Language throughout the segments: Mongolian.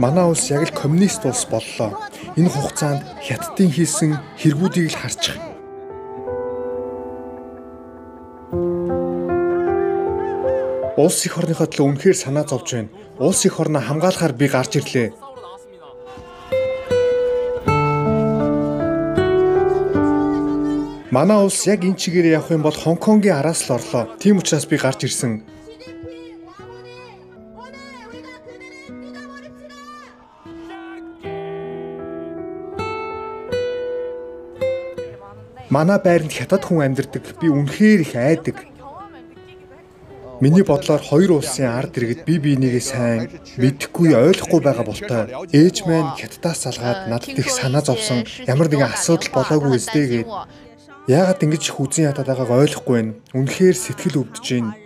Манай улс яг л коммунист улс боллоо. Энэ хугацаанд Хятадын хийсэн хэрэгүүдийг л харчих. Улс их орныхоо төлөө үнэхээр санаа зовж байна. Улс их орноо хамгаалахаар би гарч ирлээ. Манай улс яг энэ чигээр явах юм бол Хонконгийн араас л орлоо. Тийм учраас би гарч ирсэн. Манай байранд хятад хүн амьдардаг. Би үнэхээр их айдаг. Миний бодлоор хоёр улсын ард иргэд бие биенийгээ сайн мэдэхгүй ойлгохгүй байгаа болтой. Ээж маань хятадаас залгаад надад их санаа зовсон. Ямар нэгэн асуудал болоогүй өстэй гээд. Яагаад ингэж их үзэн ядаад байгааг ойлгохгүй байна. Үнэхээр сэтгэл өвдөж байна.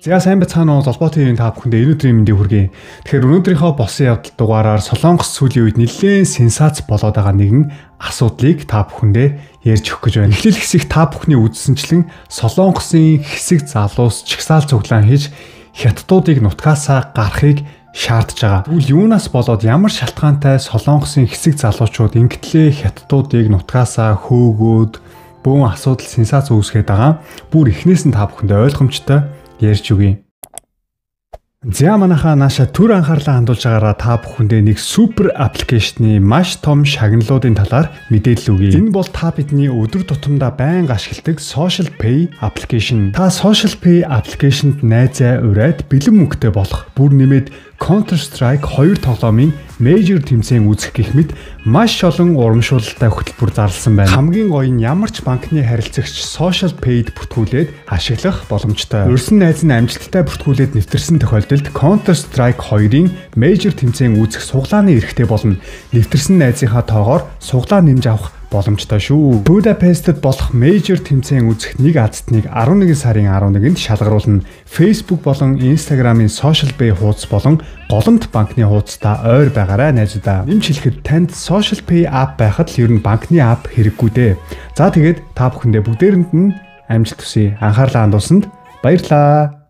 За сайн бацхан уу золбоотой юм та бүхэндээ өнөөдрийн мэндийг хүргэе. Тэгэхээр өнөөдрийнхөө босон явдал дугаараар Солонгос сүүлийн үед нэлээд сенсац болоод байгаа нэгэн асуудлыг та бүхэндээ ярьж өгөх гэж байна. Эхлэл хэсэг та бүхний үдсэнчлэн Солонгосын хэсэг залуус чагсаал цуглаан хийж хятадуудыг нутгаасаа гарахыг шаардж байгаа. Тэгвэл юунаас болоод ямар шалтгаантай Солонгосын хэсэг залуучууд ингэтлээ хятадуудыг нутгаасаа хөөгөөд бөөн асуудал сенсац үүсгээд байгаа. Бүр эхнээс нь та бүхэндээ ойлгомжтой ярьж өгье. За манайхаа нааша түр анхаарлаа хандуулж байгаараа та бүхэндээ нэг супер аппликейшны маш том шагналуудын талаар мэдээлэл өгье. Энэ бол та бидний өдөр тутамдаа байнга ашигладаг Social Pay аппликейшн. Та Social Pay аппликейшнд найзаа ураад бэлэн мөнгөтэй болох бүр нэмээд Counter-Strike 2 тоглоомын Major тэмцээн үзэх гэх мэт маш олон урамшуулалтай хөтөлбөр зарласан байна. Хамгийн гоё нь ямар ч банкны харилцагч Social Pay-д бүртгүүлээд ашиглах боломжтой. Урьсан найз нь амжилттай бүртгүүлээд нэвтэрсэн тохиолдолд Counter-Strike 2-ын Major тэмцээн үзэх суглааны эрхтэй болно. Нэвтэрсэн найзынхаа тоогоор суглаа нэмж авах боломжтой шүү. Будапестэд болох Major тэмцээн үзэх нэг азтныг 11 сарын 11-нд шалгаруулна. Facebook болон Instagram-ын Social Pay хуудас болон голомт банкны хуудастай ойр байгаарай найзуудаа. Нэмж хэлэхэд танд Social Pay app байхад л ер нь банкны app хэрэггүй дээ. За тэгээд та бүхэндээ бүгдээрэнд нь амжилт хүсье. Анхаарлаа хандуулсанд баярлалаа.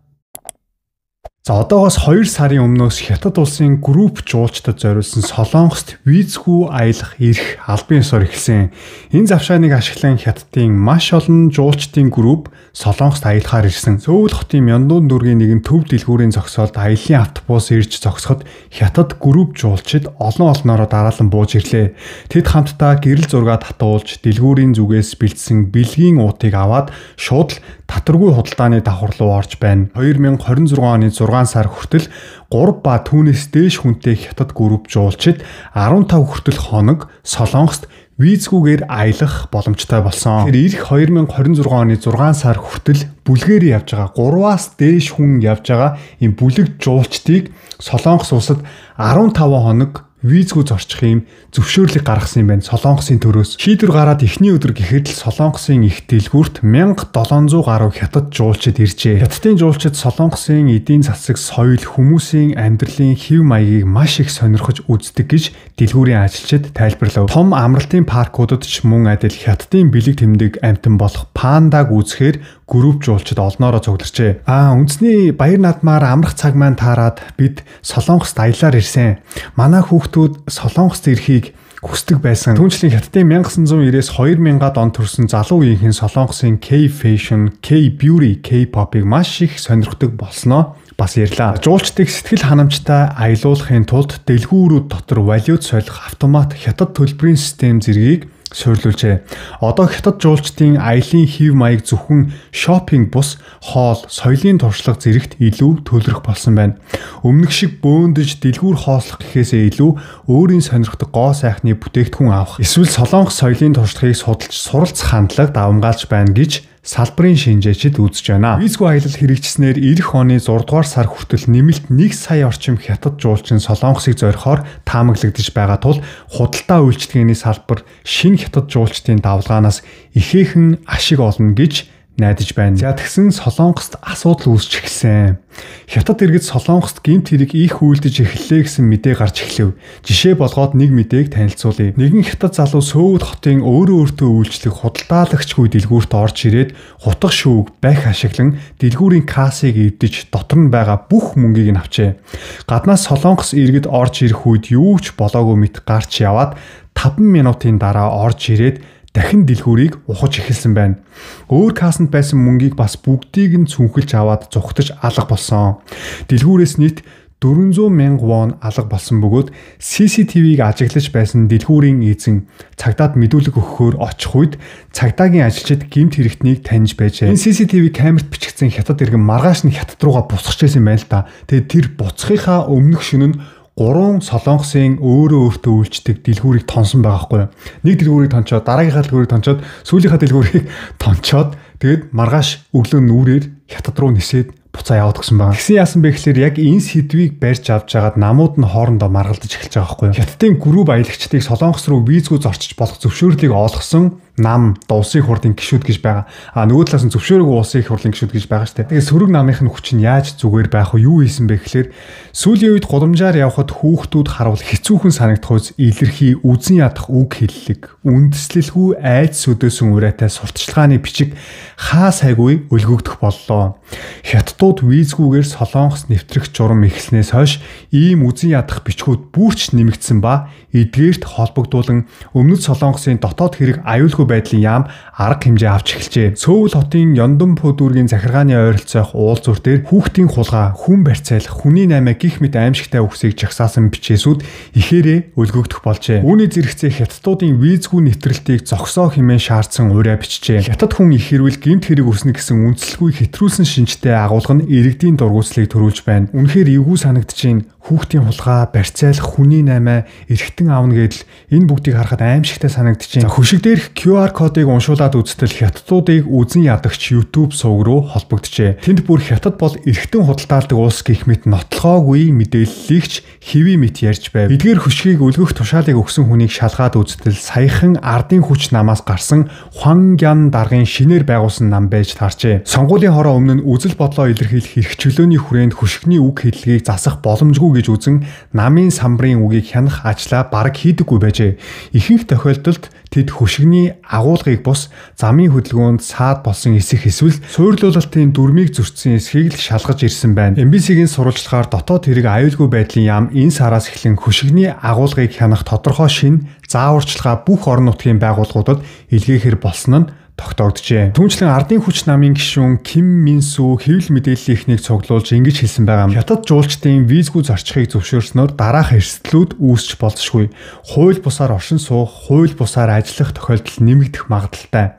За одоогоос 2 сарын өмнөөс Хятад улсын групп жуулчдад зориулсан Солонгост визгүй аялах эрх албан ёсоор эхэлсэн. Энэ завшааныг ашиглан Хятадын маш олон жуулчдын групп Солонгост аялахаар ирсэн. Сөүл хотын Мяндан дүүргийн нэгэн төв дэлгүүрийн зогсоолд аяллаа автобус ирж зогсоход Хятад групп жуулчид олноороо дараалан бууж ирлээ. Тэд хамтдаа гэрэл зураг татуулж дэлгүүрийн зүгээс бэлдсэн бэлгийн уутыг аваад шууд л татваргүй худалдааны давхар руу орж байна. 2026 оны 6 сар хүртэл 3 ба түүнээс дээш хүнтэй Хятад групп жуулчид 15 хүртэл хоног Солонгост визгүйгээр аялах боломжтой болсон. Тэгэхээр ирэх 2026 оны 6 сар хүртэл бүлгээр явж байгаа 3-аас дээш хүн явж байгаа энэ бүлэг жуулчдыг Солонгос улсад 15 хоног визгүй зорчих юм зөвшөөрлөг гаргасан юм байна Солонгосын төрөөс. Шийдвэр гараад эхний өдөр гэхэд л Солонгосын их дэлгүүрт 1700 гаруй хятад жуулчид иржээ. Хятадын жуулчид Солонгосын эдийн засаг, соёл, хүмүүсийн амьдралын хэв маягийг маш их сонирхож үздэг гэж дэлгүүрийн ажилчид тайлбарлав. Том амралтын паркуудад ч мөн адил Хятадын бэлэг тэмдэг амтан болох пандаг үзэхээр групп жуулчид олноороо цугларчээ. Үндэсний баяр наадмаар амрах цаг маань таарад бид Солонгост аялаар ирсэн. Манай хүүхдүүд Солонгост ирэхийг хүсдэг байсан. Түүнчлэн Хятадын 1990-ээс 2000-ад он төрсэн залуу үеийнхэн Солонгосын K-fashion, K-beauty, K-pop-ыг маш их сонирхдог болсноо бас ярьлаа. Жуулчдыг сэтгэл ханамжтай аялуулахын тулд дэлгүүрүүд дотор валют солих автомат хятад төлбөрийн систем зэргийг суйрлуулжээ. Одоо хятад жуулчдын аялын хэв маяг зөвхөн шопинг бус хоол, соёлын туршлага зэрэгт илүү төлөрөх болсон байна. Өмнөх шиг бөөндөж дэлгүүр хоослох гэхээсээ илүү өөрийн сонирхдаг гоо сайхны бүтээгдэхүүн авах, эсвэл солонгос соёлын туршлагыг судалж суралцах хандлага давамгаалж байна гэж салбарын шинжээчид үзэж байна. Визгүй аялал хэрэгжснээр ирэх оны 6 дугаар сар хүртэл нэмэлт 1 сая орчим хятад жуулчин Солонгосыг зорихоор таамаглагдж байгаа тул худалдаа үйлчилгээний салбар шинэ хятад жуулчдын давлгаанаас ихээхэн ашиг олно гэж найдаж байна. За тэгсэн Солонгост асуудал үүсч эхэлсэн. Хятад иргэд Солонгост гэмт хэрэг их үйлдэж эхэллээ гэсэн мэдээ гарч эхлэв. Жишээ болгоод нэг мэдээг танилцуулъя. Нэгэн хятад залуу Сөүл хотын өөрөө өөртөө үйлчлэх худалдаалагчгүй дэлгүүрт орж ирээд хутга шүүг бах ашиглан дэлгүүрийн кассыг эвдэж дотор нь байгаа бүх мөнгийг нь авчээ. Гаднаас Солонгос иргэд орж ирэх үед юу ч болоогүй мэт гарч яваад 5 минутын дараа орж ирээд дахин дэлгүүрийг ухаж эхэлсэн байна. Өөр кассанд байсан мөнгийг бас бүгдийг нь цүнхэлж аваад зүхтаж алга болсон. Дэлгүүрээс нийт 400,000 вон алга болсон бөгөөд CCTV-г ажиглаж байсан дэлгүүрийн эзэн цагдаад мэдүүлэг өгөхөөр очих үед цагдаагийн ажилчид гэмт хэрэгтнийг таньж байжээ. Энэ CCTV камерт бичигдсэн хятад иргэн маргааш нь хятад руугаа буцаж ирсэн байл та. Тэгээд тэр буцахынхаа өмнөх шөнө нь 3 Солонгосын өөртөө үйлчдэг дэлгүүрийг тонсон байгаа байхгүй юу. Нэг дэлгүүрийг тончоод дараагийнхаа дэлгүүрийг тончоод сүүлийнхаа дэлгүүрийг тончоод тэгээд маргааш өглөө нүрээр хятад руу нисээд буцаа яваад гсэн байна. Тэгсэн яасан бэ гэхээр яг энэ сэдвийг барьж авч жагаад намууд нь хоорондоо маргалдаж эхэлж байгаа байхгүй юу. Хятадын групп аялагчдыг Солонгос руу визгүй зорчиж болох зөвшөөрлийг олгосон нам улсын хурлын гишүүд гэж байгаа. Нөгөө талаас нь зөвшөөрөөгүй улсын их хурлын гишүүд гэж байгаа шүү дээ. Тэгээ сөрөг намынх нь хүч нь яаж зүгээр байх вэ? Юу хийсэн бэ гэхээр сүүлийн үед гудамжаар явхад хүүхдүүд харуул хэцүүхэн санагдах үз илэрхий үзэн ядах үг хэллэг үндэслэлгүй айц сөдөөсөн урайтай сурталчилгааны бичиг хаа сайгүй өлгөгдөх боллоо. Хятадууд визгүйгээр Солонгос нэвтрэх журам эхэлснээс хойш ийм үзэн ядах бичгүүд бүрч нэмэгдсэн ба эдгээрт холбогдуулан өмнөд Солонгосын дотоод хэрэг аюулгүй байдлын яам арга хэмжээ авч эхэлжээ. Сөүл хотын Ёндонпо дүүргийн захиргааны ойролцоох уулзуур дээр хүүхдийн хулгай, хүн барьцаалах, хүний наймаа гих мэт аимшигтай үгсийг жагсаасан бичээсүүд ихээрээ өлгөгдөх болжээ. Үүний зэрэгцээ хятадуудын визгүй нэвтрэлтийг зогсоо хэмээн шаардсан ураа бичжээ. Хятад хүн их хэрвэл гэмт хэрэг үүснэ гэсэн үндсэлгүй хэтрүүлсэн шинжтэй агуулга нь иргэдийн дургуутслыг төрүүлж байна. Үнэхээр эвгүй санагдчихээн. Хүүхдийн хулгай, барьцаалах, хүний наймаа эргэтэн аавна гэдэл энэ бүгдийг харахад аимшигтай санагдчихээн. Хөшиг дээрх QR кодыг уншуулад үзтэл хятадуудыг үзэн ядагч YouTube сувг руу холбогджээ. Тэнд бүр хятад бол эргэтэн худалдаалдаг улс гэх мэт нотлохоогүй мэдээллийгч хэвий мэт ярьж байв. Эдгээр хөшгийг өлгөх тушаалыг өгсөн хүнийг шалгаад үзтэл саяхан ардын хүч намаас гарсан Хвангян даргын шинээр байгуулсан нам байж таарчээ. Сонгуулийн хороо өмнө нь үзэл бодлоо илэрхийлэх эрх чөлөөний хүрээнд хөшигний үг хэллэгийг засах боломжгүй гэж үзэн намын самбарын үгийг хянах ажлаа бараг хийдэггүй байжээ. Ихэнх тохиолдолд тэд хөшигний агуулгыг бус замын хөдөлгөөнд саад болсон эсэх эсвэл суйрлуулалтын дүрмийг зөрчсөн эсхийг л шалгаж ирсэн байна. MBC-гийн сурвалжлагаар дотоод хэрэг аюулгүй байдлын яам энэ сараас эхлэн хөшигний агуулгыг хянах тодорхой шин зааварчилгаа бүх орон нутгийн байгууллагуудад илгээхэр болсон нь тогтоогджээ. Түүнчлэн ардын хүч намын гишүүн Ким Минсү хэвлэл мэдээллийн эхнийг цуглуулж ингэж хэлсэн байгаа. Хятад жуулчдын визгүй зорчихыг зөвшөөрснөөр дараах эрсдлүүд үүсч болзошгүй. Хууль бусаар оршин суух, хууль бусаар ажиллах тохиолдол нэмэгдэх магадлалтай.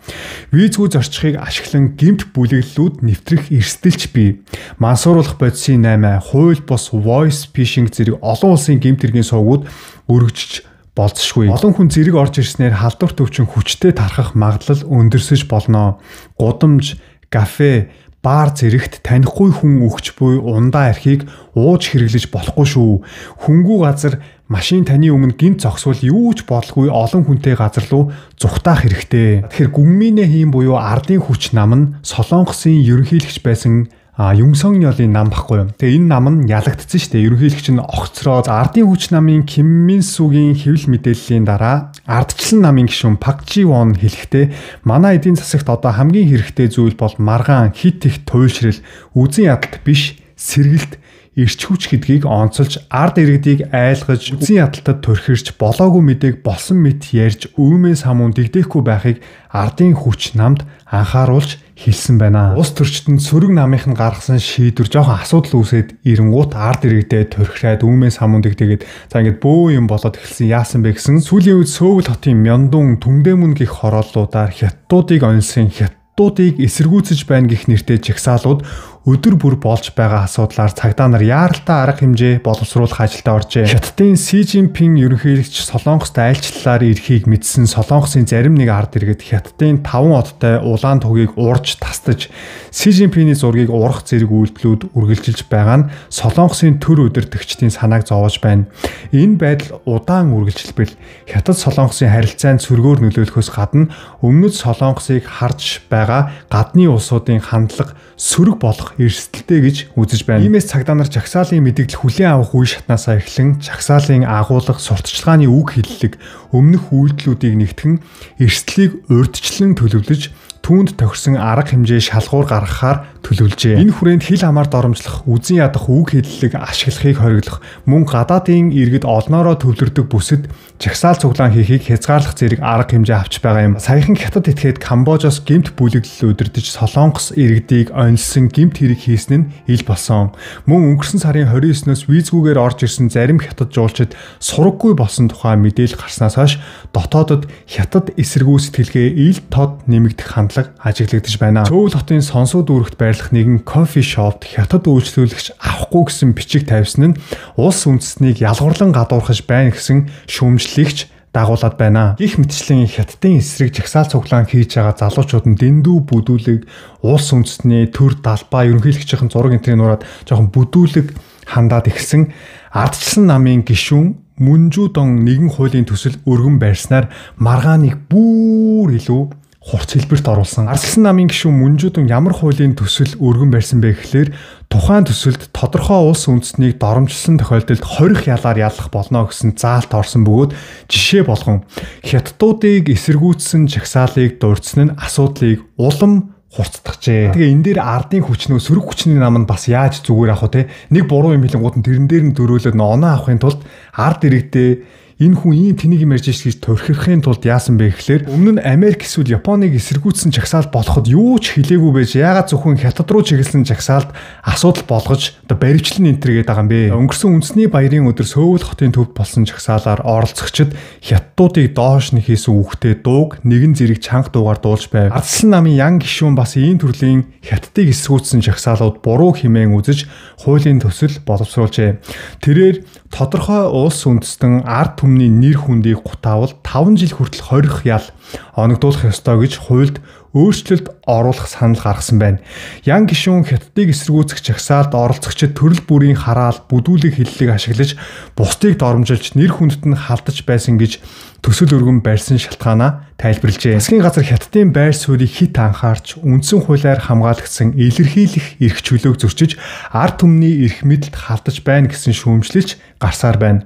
Визгүй зорчихыг ашиглан гэмт бүлэглэлүүд нэвтрэх эрсдэлч бий. Мансууруулах бодисын 8, хууль бус voice phishing зэрэг олон улсын гэмт хэргийн сувгууд өргөжж болзошгүй. Олон хүн зэрэг орж ирснээр халдвар төвчин хүчтэй тархах магадлал өндөрсөж болно. Гудамж, кафе, бар зэрэгт танихгүй хүн өгч буй ундаа архийг ууж хэрэглэж болохгүй шүү. Хөнгүү газар машин таны өмнө гинт зогсвол юу ч болгүй олон хүнтэй газар руу зүхтаах хэрэгтэй. Тэгэхээр Гүнминэ хийм буюу ардын хүч нам нь Солонгосын ерөнхийлөгч байсан Юнсон Нёлийн нам баггүй юу. Тэгээ энэ нам нь ялагдсан шүү дээ. Ерөнхийлөгч нь огцроо ардын хүч намын Ким Минсүгийн хэвлэл мэдээллийн дараа ардчлан намын гишүүн Пак Жи Вон хэлэхдээ манай эдийн засагт одоо хамгийн хэрэгтэй зүйл бол маргаан, хит их туйлшрал, үзэн ядалт биш сэргэлт эрч хүч гэдгийг онцолж ард иргэдийг айлгаж үзэн ядалтад төрхирч болоогүй мэдээг болсон мэт ярьж өвмэн самуун дэгдэхгүй байхыг ардын хүч намд анхааруулж хэлсэн байна. Улс төрчдөнд сөрөг намынх нь гаргасан шийдвэр жоохон асуудал үүсээд ирэнгуут ард иргэдээ төрхрээд өвмэн самуун дэгдээгээд за ингээд бөө юм болоод эхэлсэн яасан бэ гэсэн сүүлийн үед Сөүл хотын Мёндун Түндээмүн гих хорооллуудаар хятадуудыг оньсон хятадуудыг эсэргүүцэж байна гэх нэртэй жагсаалууд өдөр бүр болж байгаа асуудлаар цагдаа нар яаралтай арга хэмжээ боловсруулах ажилдаа оржээ. Хятадын Си Жинпин ерөнхийлөгч Солонгост айлчлалаар ирэхийг мэдсэн Солонгосын зарим нэг ард иргэд Хятадын 5 одтой улаан тугийг урж тастаж Си Жинпиний зургийг урах зэрэг үйлдэлүүд үргэлжилж байгаа нь Солонгосын төр удирдагчдын санааг зовоож байна. Энэ байдал удаан үргэлжилбэл Хятад Солонгосын харилцаанд сөргөөр нөлөөлөхөөс гадна өмнөд Солонгосыг харж байгаа гадны улсуудын хандлага сөрөг болох эрсдэлтэй гэж үзэж байна. Иймээс цагдаа нар жагсаалын мэдээлэл хүлээн авах үе шатнаасаа эхлэн жагсаалын агуулга, сурталчилгааны үг хэллэг, өмнөх үйлдэлүүдийг нэгтгэн эрсдлийг урьдчилан төлөвлөж түүнд тохирсон арга хэмжээ шалгуур гаргахаар төлөвлөжээ. Энэ хүрээнд хил хамаар доромжлох, үзэн ядах үг хэллэг ашиглахыг хориглох, мөн гадаадын иргэд олноороо төвлөрдөг бүсэд жагсаал цуглаан хийхийг хязгаарлах зэрэг арга хэмжээ авч байгаа юм. Саяхан Хятад этгээд Камбожоос гэмт бүлэглэл удирдах Солонгос иргэдийг онилсон гэмт хэрэг хийсэн нь ил болсон. Мөн өнгөрсөн сарын 29-ноос визгүйгээр орж ирсэн зарим Хятад жуулчид сураггүй болсон тухай мэдээлэл гарснаас хойш дотоодод Хятад эсэргүү сэтгэлгээ ил тод нэмэгдэх хандлага ажиглагдаж байна. Сөүл хотын Сонсууд үүрэгт байрлах нэгэн кофе шопт Хятад үйлчлүүлэгч авахгүй гэсэн бичиг тавьсан нь улс үндэстнийг ялгуурлан гадуурхаж байна гэсэн шүүмжлэгч дагуулад байна. Гэх мэтчлэн Хятадын эсрэг жагсаал цуглаан хийж байгаа залуучууд нь дэндүү бүдүүлэг улс үндэстний төр далбаа ерөнхийлөгчийн зураг энтрийг нураад жоохон бүдүүлэг хандаад ихсэн ардчилсан намын гишүүн Мөнжүүдон нэгэн хуулийн төсөл өргөн байрснаар маргааныг бүр илүү хурц хэлбэрт оруулсан. Ардчилсан намын гишүүн Мөнжүүдон ямар хуулийн төсөл өргөн барьсан бэ гэхээр тухайн төсөлд тодорхой улс үндэстнийг доромжилсан тохиолдолд 20 ялаар яллах болно гэсэн заалт орсон бөгөөд жишээ болгон Хятадуудыг эсэргүүцсэн жагсаалыг дурдсан нь асуудлыг улам хурцтагчээ. Тэгээ энэ дээр ардын хүчнөө сөрөг хүчний нам нь бас яаж зүгээр авах вэ те? Нэг буруу юм хэлэнгууд нь тэрэн дээр нь дөрөөлөд оноо авахын тулд ард иргэдээ энэ хүн ийм тэнийг юм ярьж гэж торхирохын тулд яасан бэ гэхээр өмнө нь Америк эсвэл Японыг эсэргүүцсэн жагсаал болоход юу ч хэлээгүй байж яагаад зөвхөн Хятад руу чиглэсэн жагсаалд асуудал болгож баривчлан энтер гээд байгаа юм бэ. Өнгөрсөн үндэсний баярын өдөр Сөүл хотын төвд болсон жагсаалаар оролцогчид Хятадуудыг доош нь хийсэн үгтэй дууг нэгэн зэрэг чанга дуугаар дуулж байв. Ардчилсан намын ян гишүүн бас ийм төрлийн Хятадыг эсэргүүцсэн жагсаалууд буруу хэмээн үзэж хуулийн төсөл боловсруулжээ. Тэрээр тодорхой улс үндэстэн ард түмний нэр хүндийг гутаавал 5 жил хүртэл 20 ял оногдуулах ёстой гэж хуульд өөрчлөлт оруулах санал гаргасан байна. Ян гишүүн Хятадыг эсэргүүцэх жагсаалд оролцогчид төрөл бүрийн хараал, бүдүүлэг хэллэг ашиглаж бусдыг доромжилж нэр хүндэд нь халдаж байсан гэж төсөл өргөн барьсан шалтгаанаа тайлбарлажээ. Засгийн газар Хятадын байр суурийг хит анхаарч үндсэн хуулиар хамгаалагдсан илэрхийлэх эрх чөлөөг зөрчиж ард түмний эрх мэдэлд халдаж байна гэсэн шүүмжлэлч гарсаар байна.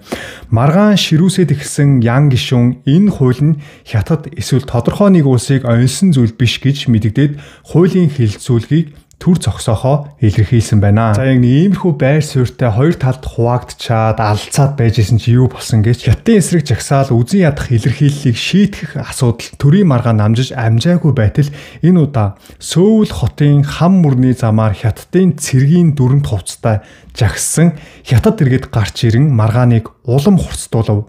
Маргаан ширүүсэд ихсэн ян гишүүн энэ хууль нь Хятад эсвэл тодорхой нэг улсыг онилсон зүйл биш гэж мэдэгдээд хуулийн хэлэлцүүлгийг төр зогсоохоо илэрхийлсэн байна. За яг иймэрхүү байр суурьтай хоёр талд хуваагдчаад алцаад байжсэн чи юу болсон гэж Хятадын эсрэг жагсаал үзэн ядах илэрхийллийг шийтгэх асуудал төрийн маргаа намжиж амжаагүй байтал энэ удаа Сөүл хотын хам мөрний замаар Хятадын цэргийн дүрэнд хувцастай жагссан Хятад иргэд гарч ирэн маргааныг улам хурцтуулав.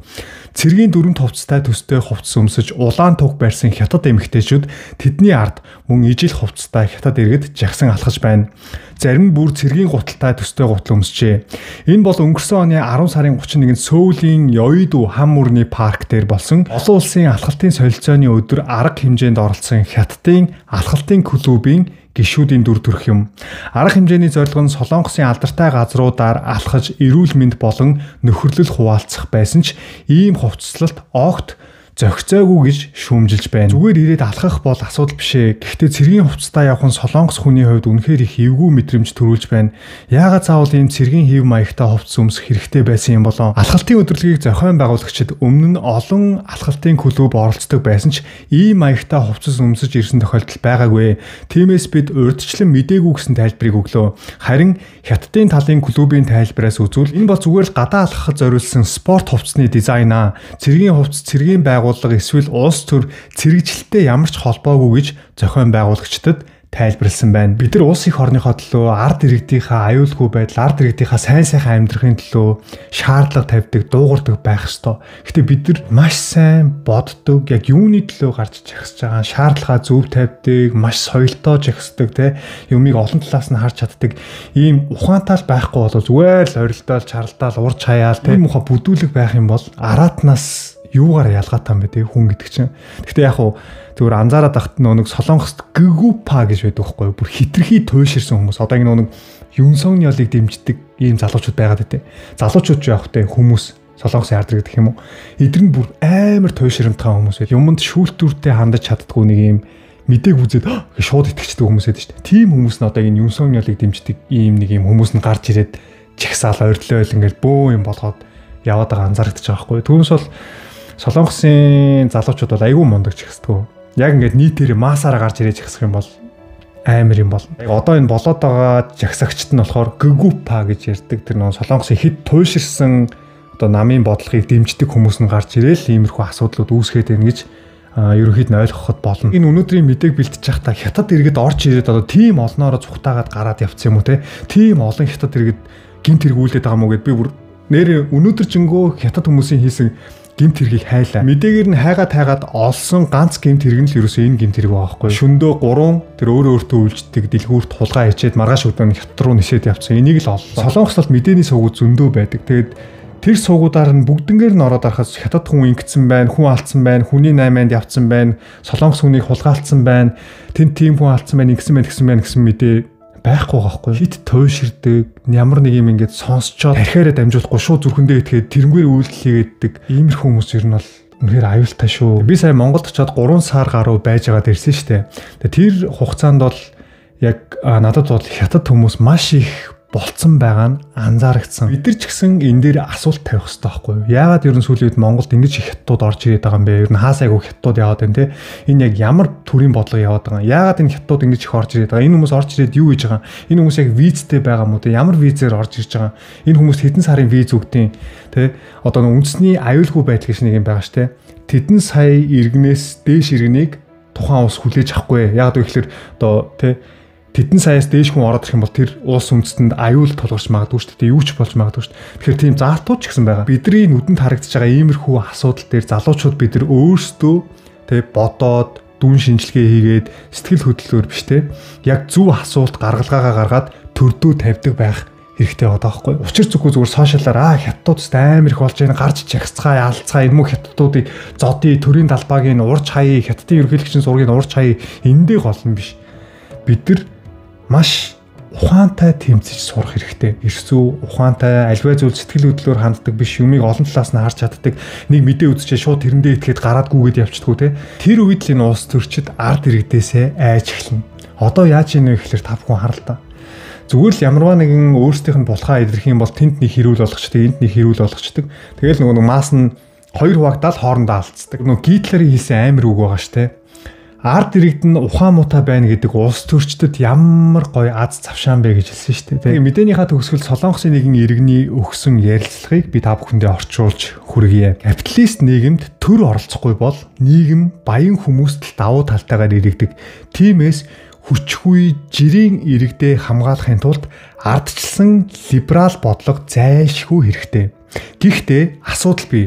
Цэргийн дүрэнд хувцастай төстэй хувцас өмсөж улаан туг барьсан Хятад эмэгтэйчүүд тэдний ард мөн ижил хувцастай Хятад иргэд жагсан алхаж байна. Зарим нь бүр цэргийн гуталтай төстэй гутал өмсжээ. Энэ бол өнгөрсөн оны 10 сарын 31-нд Сөүлийн Ёйду хам мөрний парк дээр болсон олон улсын алхалтын солилцооны өдөр арга хэмжээнд оролцсон Хятадын алхалтын клубын гишүүдийн дүр төрх юм. Арга хэмжээний зорилго нь Солонгосын алдартай газруудаар алхаж эрүүл мэнд болон нөхөрлөл хуваалцах байсан ч ийм хувцаслалт огт зохицоогүй гэж шүүмжилж байна. Зүгээр ирээд алхах бол асуудал биш ээ. Гэхдээ цэргийн хувцастай явах нь Солонгос хүний хувьд үнэхээр их эвгүй мэдрэмж төрүүлж байна. Яагаад заавал ийм цэргийн хэв маягтай хувцас өмсөх хэрэгтэй байсан юм болоо? Алхалтын өдрөлгийг зохион байгуулагчид өмнө нь олон алхалтын клуб оролцдог байсан ч ийм маягтай хувцас өмсөж ирсэн тохиолдол байгаагүй. Тиймээс бид урьдчилан мэдээгүй гэсэн тайлбарыг өглөө. Харин Хятадын талын клубын тайлбараас үзвэл энэ бол зүгээр л гадаа алхахад зориулсан спорт хувцасны дизайн аа. Цэргийн хувцас цэргийн байгууллага эсвэл улс төр цэрэгжилттэй ямар ч холбоогүй гэж зохион байгуулагчдад тайлбарлсан байна. Бид нар улс их орныхоо төлөө ард иргэдийнхаа аюулгүй байдал, ард иргэдийнхаа сайн сайхан амьдрахын төлөө шаардлага тавьдаг, дуугардаг байх ёстой. Гэхдээ бид нар маш сайн боддог, яг юуны төлөө гарч жагсаж байгаа шаардлагаа зөв тавьдаг, маш соёлтой жагсдаг, тэ юмыг олон талаас нь харж чаддаг ийм ухаантай байхгүй бол зүгээр л орилдоол, чаралдаал, урж хаяал, тийм ухаан бүдүүлэг байх юм бол араатнаас юугаар ялгаатай юм бэ те хүн гэдэг чинь. Гэхдээ яг хуу зүгээр анзаараад ахт нэг Солонгост гүгүпа гэж байдаг байхгүй юу? Бүр хитрхи туйширсан хүмүүс. Одоо энэ нэг Юнсоны ялыг дэмждэг ийм залуучууд байгаад байт. Залуучууд ч явах те хүмүүс Солонгосын ард иргэд гэх юм уу. Эдгээр нь бүр амар туйширамтгай хүмүүс байл. Юмд шүүлтүүртэй хандаж чаддгүй нэг ийм мэдээг үзээд шууд итгэждэг хүмүүс байдаг шүү дээ. Тийм хүмүүс нь одоо энэ Юнсоны ялыг дэмждэг ийм нэг ийм хүмүүс нь гарч ирээд жагсаал ойрлоо ингээл бөө юм болгоод яваад байгаа анзаарэгдэж байгаа байхгүй юу. Түүнээс бол Солонгосын залуучууд бол айгүй мундаг жагсдаг. Яг ингээд нийтээр маасаараа гарч ирээж жагсах юм бол амар юм бол. Одоо энэ болоод байгаа жагсагчд нь болохоор гүгүпа гэж ярьдаг. Тэр нэг Солонгосын хэд туйширсан одоо намын бодлогыг дэмждэг хүмүүс нь гарч ирээл иймэрхүү асуудлууд үүсгээд байна гэж ерөнхийд нь ойлгоход болно. Энэ өнөөдрийн мэдээг бэлтэж байхдаа хятад иргэд орж ирээд одоо тийм олноороо цухтаагаад гараад явцсан юм уу те. Тийм олон хятад иргэд гинт хэрэгүүлээд байгаа мó гэд би бүр нэр өнөөдөр жингөө хятад хүмүүсийн хийсэн гимт хэргийг хайлаа. Мэдээгээр нь хайгаад олсон ганц гимт хэрэг нь л ерөөсөө энэ гимт хэрэг байгаа байхгүй. Шөндөө 3 тэр өөртөө үйлждэг дэлгүүрт хулгай хийчээд маргааш өдөр нь хятад руу нисээд явцсан. Энийг л оллоо. Солонгост бол мэдээний суугууд зөндөө байдаг. Тэгээд тэр суугуудаар нь бүгднгээр нь ороод арахаас хятад хүн ингэсэн байна, хүн алдсан байна, хүний 8-нд явцсан байна, солонгос хүнийг хулгайлцсан байна, тэнд тийм хүн алдсан байна, ингэсэн байна гэсэн мэдээ байхгүй байхгүй. Хит туйширдэг, ямар нэг юм ингээд сонсчоод тархиараа дамжуулахгүй шууд зүрхэндээ итгээд тэрнгээр үйлдэл хийгээддэг. Иймэрхүү хүмүүс ер нь бол үнэхээр аюултай шүү. Би сая Монголд очиод 3 сар гаруй байж байгаад ирсэн шүү дээ. Тэр хугацаанд бол яг надад бол хятад хүмүүс маш их болцсон байгаа нь анзаарэгдсэн. Бид нар ч гэсэн энэ дээр асуулт тавих хэрэгтэй байхгүй юу? Яагаад ер нь сүүлийн үед Монголд ингэж их хятадууд орж ирээд байгаа юм бэ? Ер нь хаасайгүй хятадууд яваад байна те. Энэ яг ямар төрлийн бодлого яваад байгаа юм? Яагаад энэ хятадууд ингэж их орж ирээд байгаа? Энэ хүмүүс орж ирээд юу хийж байгаа юм? Энэ хүмүүс яг визтэй байгаа мó те? Ямар визээр орж ирж байгаа юм? Энэ хүмүүс хэдэн сарын виз өгдөг те? Одоо үндэсний аюулгүй байдал гэж нэг юм байгаа ш те. Тэдэн сая иргэнээс дээш иргэнийг тухайн улс хүлээж авахгүй. Яагаад вэ гэхээр одоо те тэдэн саяас дээш хүн ороод ирэх юм бол тэр улс үндэстэнд аюул тулгарч магадгүй шүү дээ. Юу ч болж магадгүй шүү дээ. Тэгэхээр тийм заалтууд ч гэсэн байгаа. Бидний нүдэнд харагдаж байгаа иймэрхүү асуудал дээр залуучууд бид нар өөрсдөө тэг бодоод дүн шинжилгээ хийгээд сэтгэл хөдлөлөөр биш те яг зөв асуулт гаргалгаагаа гаргаад төрдөө тавьдаг байх хэрэгтэй байгаа байхгүй. Учир зүггүй зүгээр сошиалаар хятадууд амар их болж байна, гарч жагсцгаа, ялцгаа, энэ мөн хятадуудыг зодын төрийн далбаагийн урж хаяа, хятадын ерөнхийлөгчийн зургийн урж хаяа эндээ гол нь биш. Бид нар маш ухаантай тэмцэж сурах хэрэгтэй. Эрсүү ухаантай альваа зүйл сэтгэл хөдлөлөөр ханддаг биш, юмыг олон талаас нь харж чаддаг. Нэг мэдээ үзчихээ шууд тэрэндээ итгээд гараад гүгээд явчихдгүү те. Тэр үед л энэ улс төрчид ард иргэдээсээ айж эхэлнэ. Одоо яаж ийнэ вэ гэхээр та бүхэн харалтаа. Зүгээр л ямарваа нэгэн өөрсдийнх нь булхаа илэрх юм бол тэнд нэг хэрүүл болгочдөг, энд нэг хэрүүл болгочдөг. Тэгэл нөгөө маас нь хоёр хуваагдаад хоорондоо алдцдаг. Нөгөө Гитлерийн хийсэн амар үг байгаа ш те. Ард иргэд нь ухаан муутай байна гэдэг улс төрчдөд ямар гоё аз завшаан бэ гэж хэлсэн шүү дээ. Тэгээ мэдээнийхээ төгсгөл Солонгосын нэгэн иргэний өгсөн ярилцлагыг би та бүхэндээ орчуулж хүргье. Капиталист нийгэмд төр оролцохгүй бол нийгэм баян хүмүүст л давуу талтайгаар иргэдэг. Тиймээс хүчгүй жирийн иргэдээ хамгаалахын тулд ардчилсан либерал бодлого зайлшгүй хэрэгтэй. Гэхдээ асуудал бий.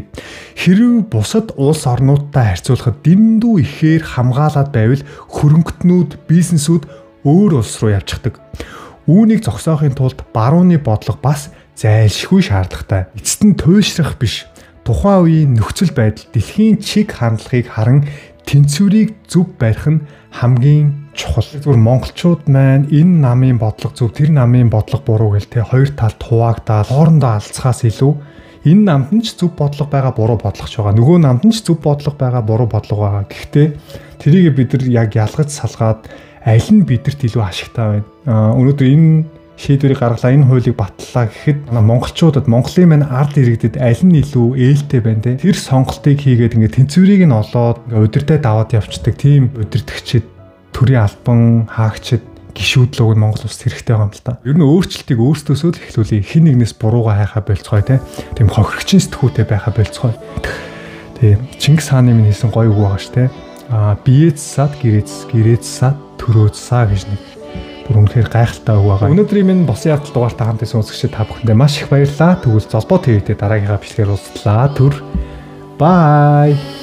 Хэрв бусад улс орнуудтай харьцуулахад дэндүү ихээр хамгаалаад байвал хөрөнгөтнүүд, бизнесүүд өөр улс руу явчихдаг. Үүнийг зогсоохын тулд барууны бодлого бас зайлшгүй шаардлагатай. Эцэст нь туйлшрах биш. Тухайн үеийн нөхцөл байдал, дэлхийн чиг хандлагыг харан тэнцвэрийг зөв барих нь хамгийн чухал. Зүгээр монголчууд маань энэ намын бодлого зөв, тэр намын бодлого буруу гэл те хоёр талд хуваагдаад хоорондоо алцахаас илүү энэ намд нь ч зөв бодлого байгаа, буруу бодлого ч байгаа. Нөгөө намд нь ч зөв бодлого байгаа, буруу бодлого байгаа. Гэхдээ тэрийг бид нар яг ялгаж салгаад аль нь бидэрт илүү ашигтай байна. Өнөөдөр энэ шийдвэрийг гаргалаа, энэ хуулийг батллаа гэхэд монголчуудад, Монголын маань ард иргэдэд аль нь илүү ээлтэй байна те. Тэр сонголтыг хийгээд ингээд тэнцвэрийг нь олоод удирдах даваад явцдаг тийм удирдагчид, төрийн албан хаагчид, гишүүдлүүг нь Монгол улсад хэрэгтэй байгаа юм л та. Ер нь өөрчлөлтийг өөрсдөөсөө л эхлүүлээ. Хин нэгнээс буруугаа хайхаа болцгой те. Тийм хохирогчин сэтгүүтэй байхаа болцгой. Тийм Чингис хааны минь хэлсэн гоё үг байгаа ш те. Биеэс сад, гэрээс сад, төрөөцсаа гэж нэг бүр үнэхээр гайхалтай үг байгаа. Өнөөдрийн минь босын ядал дугаартаа хамт исэн үзэгчид та бүхэндээ маш их баярлалаа. Тэгвэл Золбоо ТV-тэй дараагийнхаа бичлэгээр уулзлаа. Түр. Bye.